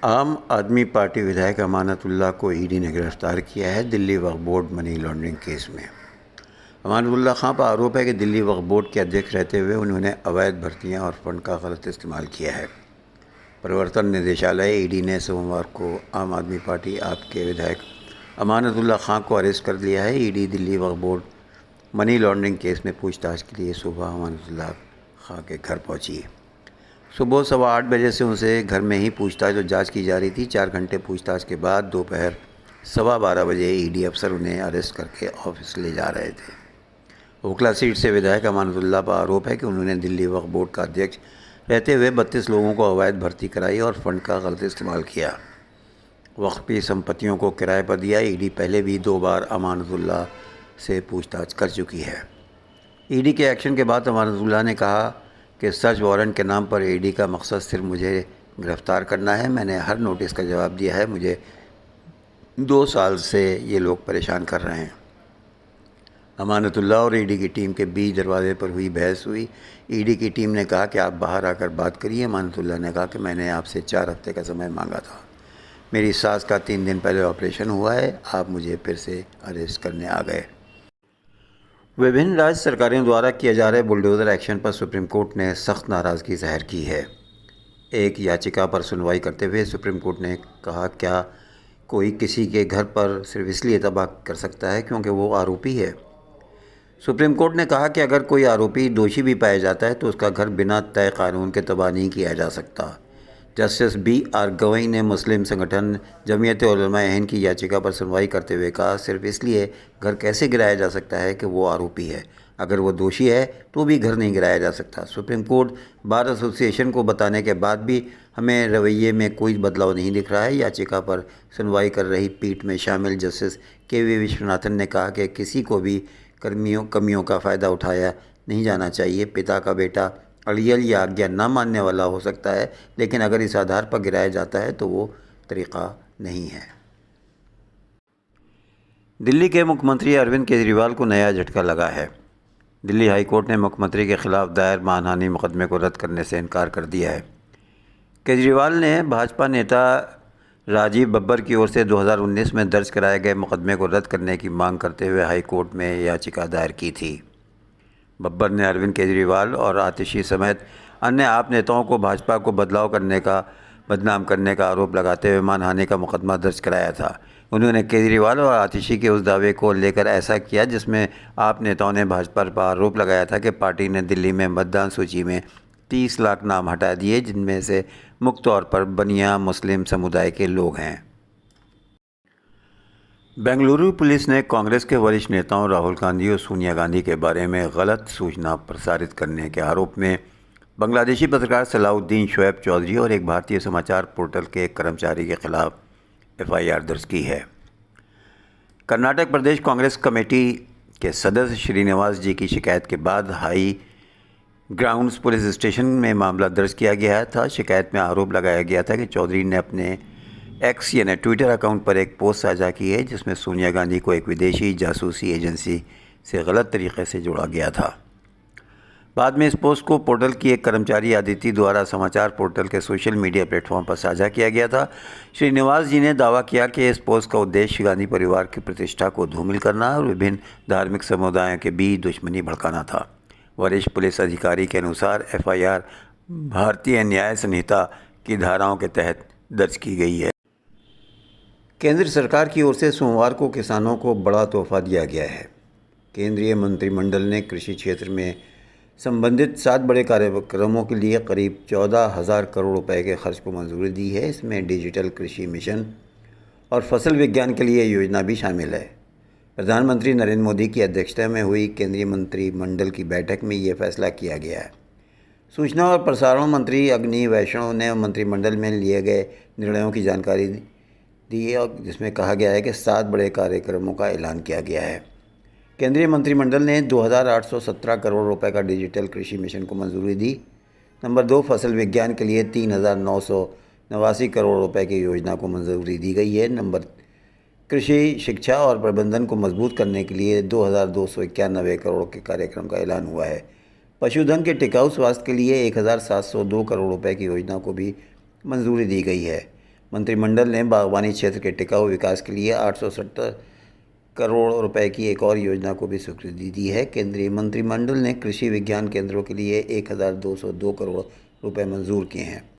आम आदमी पार्टी विधायक अमानतुल्लाह को ईडी ने गिरफ्तार किया है Delhi Waqf board money laundering case में। अमानतुल्लाह खां पर आरोप है कि दिल्ली वक्फ बोर्ड के अध्यक्ष रहते हुए उन्होंने अवैध भर्तियां और फंड का गलत इस्तेमाल किया है। प्रवर्तन निदेशालय ईडी ने सोमवार को आम आदमी पार्टी आप के विधायक अमानतुल्लाह खां को अरेस्ट कर लिया है। ED Delhi Waqf board money laundering case में पूछताछ के लिए सुबह अमानतुल्लाह खां के घर पहुंची। सुबह 8:15 बजे से उनसे घर में ही पूछताछ और जांच की जा रही थी। 4 घंटे पूछताछ के बाद दोपहर 12:15 बजे ईडी अफसर उन्हें अरेस्ट करके ऑफिस ले जा रहे थे। ओखला सीट से विधायक अमानतुल्लाह पर आरोप है कि उन्होंने दिल्ली वक्फ बोर्ड का अध्यक्ष रहते हुए 32 लोगों को अवैध भर्ती कराई और फंड का गलत इस्तेमाल किया। वक्फ की संपत्तियों को किराए पर दिया। ईडी पहले भी 2 बार अमानतुल्लाह से पूछताछ कर चुकी है। ईडी के एक्शन के बाद अमानतुल्लाह ने कहा कि सर्च वारंट के नाम पर ईडी का मकसद सिर्फ मुझे गिरफ़्तार करना है। मैंने हर नोटिस का जवाब दिया है। मुझे 2 साल से ये लोग परेशान कर रहे हैं। अमानतुल्लाह और ईडी की टीम के बीच दरवाजे पर हुई बहस हुई। ईडी की टीम ने कहा कि आप बाहर आकर बात करिए। अमानतुल्लाह ने कहा कि मैंने आपसे 4 हफ्ते का समय मांगा था। मेरी सास का 3 दिन पहले ऑपरेशन हुआ है। आप मुझे फिर से अरेस्ट करने आ गए। विभिन्न राज्य सरकारों द्वारा किए जा रहे बुलडोज़र एक्शन पर सुप्रीम कोर्ट ने सख्त नाराज़गी जाहिर की है। एक याचिका पर सुनवाई करते हुए सुप्रीम कोर्ट ने कहा, क्या कोई किसी के घर पर सिर्फ इसलिए तबाह कर सकता है क्योंकि वो आरोपी है। सुप्रीम कोर्ट ने कहा कि अगर कोई आरोपी दोषी भी पाया जाता है तो उसका घर बिना तय कानून के तबाह नहीं किया जा सकता। Justice B.R. गवई ने मुस्लिम संगठन जमीयत उलमा हिंद की याचिका पर सुनवाई करते हुए कहा, सिर्फ इसलिए घर कैसे गिराया जा सकता है कि वो आरोपी है। अगर वो दोषी है तो भी घर नहीं गिराया जा सकता। सुप्रीम कोर्ट बार एसोसिएशन को बताने के बाद भी हमें रवैये में कोई बदलाव नहीं दिख रहा है। याचिका पर सुनवाई कर रही पीठ में शामिल जस्टिस K.V. विश्वनाथन ने कहा कि किसी को भी कमियों का फ़ायदा उठाया नहीं जाना चाहिए। पिता का बेटा अड़ियल या आज्ञा ना मानने वाला हो सकता है, लेकिन अगर इस आधार पर गिराया जाता है तो वो तरीक़ा नहीं है। दिल्ली के मुख्यमंत्री अरविंद केजरीवाल को नया झटका लगा है। दिल्ली हाई कोर्ट ने मुख्यमंत्री के खिलाफ दायर मानहानि मुकदमे को रद्द करने से इनकार कर दिया है। केजरीवाल ने भाजपा नेता राजीव बब्बर की ओर से 2019 में दर्ज कराए गए मुकदमे को रद्द करने की मांग करते हुए हाई कोर्ट में याचिका दायर की थी। बब्बर ने अरविंद केजरीवाल और आतिशी समेत अन्य आप नेताओं को भाजपा को बदनाम करने का आरोप लगाते हुए मानहानि का मुकदमा दर्ज कराया था। उन्होंने केजरीवाल और आतिशी के उस दावे को लेकर ऐसा किया जिसमें आप नेताओं ने भाजपा पर आरोप लगाया था कि पार्टी ने दिल्ली में मतदान सूची में 30 लाख नाम हटा दिए, जिनमें से मुख्य तौर पर बनिया मुस्लिम समुदाय के लोग हैं। बेंगलुरु पुलिस ने कांग्रेस के वरिष्ठ नेताओं राहुल गांधी और सोनिया गांधी के बारे में गलत सूचना प्रसारित करने के आरोप में बांग्लादेशी पत्रकार सलाउद्दीन शोएब चौधरी और एक भारतीय समाचार पोर्टल के एक कर्मचारी के खिलाफ FIR दर्ज की है। कर्नाटक प्रदेश कांग्रेस कमेटी के सदस्य श्रीनिवास जी की शिकायत के बाद हाई ग्राउंड्स पुलिस स्टेशन में मामला दर्ज किया गया था। शिकायत में आरोप लगाया गया था कि चौधरी ने अपने X यानी ट्विटर अकाउंट पर एक पोस्ट साझा की है जिसमें सोनिया गांधी को एक विदेशी जासूसी एजेंसी से गलत तरीके से जोड़ा गया था। बाद में इस पोस्ट को पोर्टल की एक कर्मचारी अदिति द्वारा समाचार पोर्टल के सोशल मीडिया प्लेटफॉर्म पर साझा किया गया था। श्रीनिवास जी ने दावा किया कि इस पोस्ट का उद्देश्य गांधी परिवार की प्रतिष्ठा को धूमिल करना और विभिन्न धार्मिक समुदायों के बीच दुश्मनी भड़काना था। वरिष्ठ पुलिस अधिकारी के अनुसार FIR भारतीय न्याय संहिता की धाराओं के तहत दर्ज की गई है। केंद्र सरकार की ओर से सोमवार को किसानों को बड़ा तोहफा दिया गया है। केंद्रीय मंत्रिमंडल ने कृषि क्षेत्र में संबंधित 7 बड़े कार्यक्रमों के लिए करीब 14,000 करोड़ रुपए के खर्च को मंजूरी दी है। इसमें डिजिटल कृषि मिशन और फसल विज्ञान के लिए योजना भी शामिल है। प्रधानमंत्री नरेंद्र मोदी की अध्यक्षता में हुई केंद्रीय मंत्रिमंडल की बैठक में ये फैसला किया गया है। सूचना और प्रसारण मंत्री अग्नि वैष्णव ने मंत्रिमंडल में लिए गए निर्णयों की जानकारी दी है, जिसमें कहा गया है कि 7 बड़े कार्यक्रमों का ऐलान किया गया है। केंद्रीय मंत्रिमंडल ने 2,817 करोड़ रुपए का डिजिटल कृषि मिशन को मंजूरी दी। नंबर 2, फसल विज्ञान के लिए 3,989 करोड़ रुपए की योजना को मंजूरी दी गई है। नंबर कृषि शिक्षा और प्रबंधन को मजबूत करने के लिए 2,291 करोड़ के कार्यक्रम का ऐलान हुआ है। पशुधन के टिकाऊ स्वास्थ्य के लिए 1,702 करोड़ रुपए की योजना को भी मंजूरी दी गई है। मंत्रिमंडल ने बागवानी क्षेत्र के टिकाऊ विकास के लिए 870 करोड़ रुपए की एक और योजना को भी स्वीकृति दी है। केंद्रीय मंत्रिमंडल ने कृषि विज्ञान केंद्रों के लिए 1202 करोड़ रुपए मंजूर किए हैं।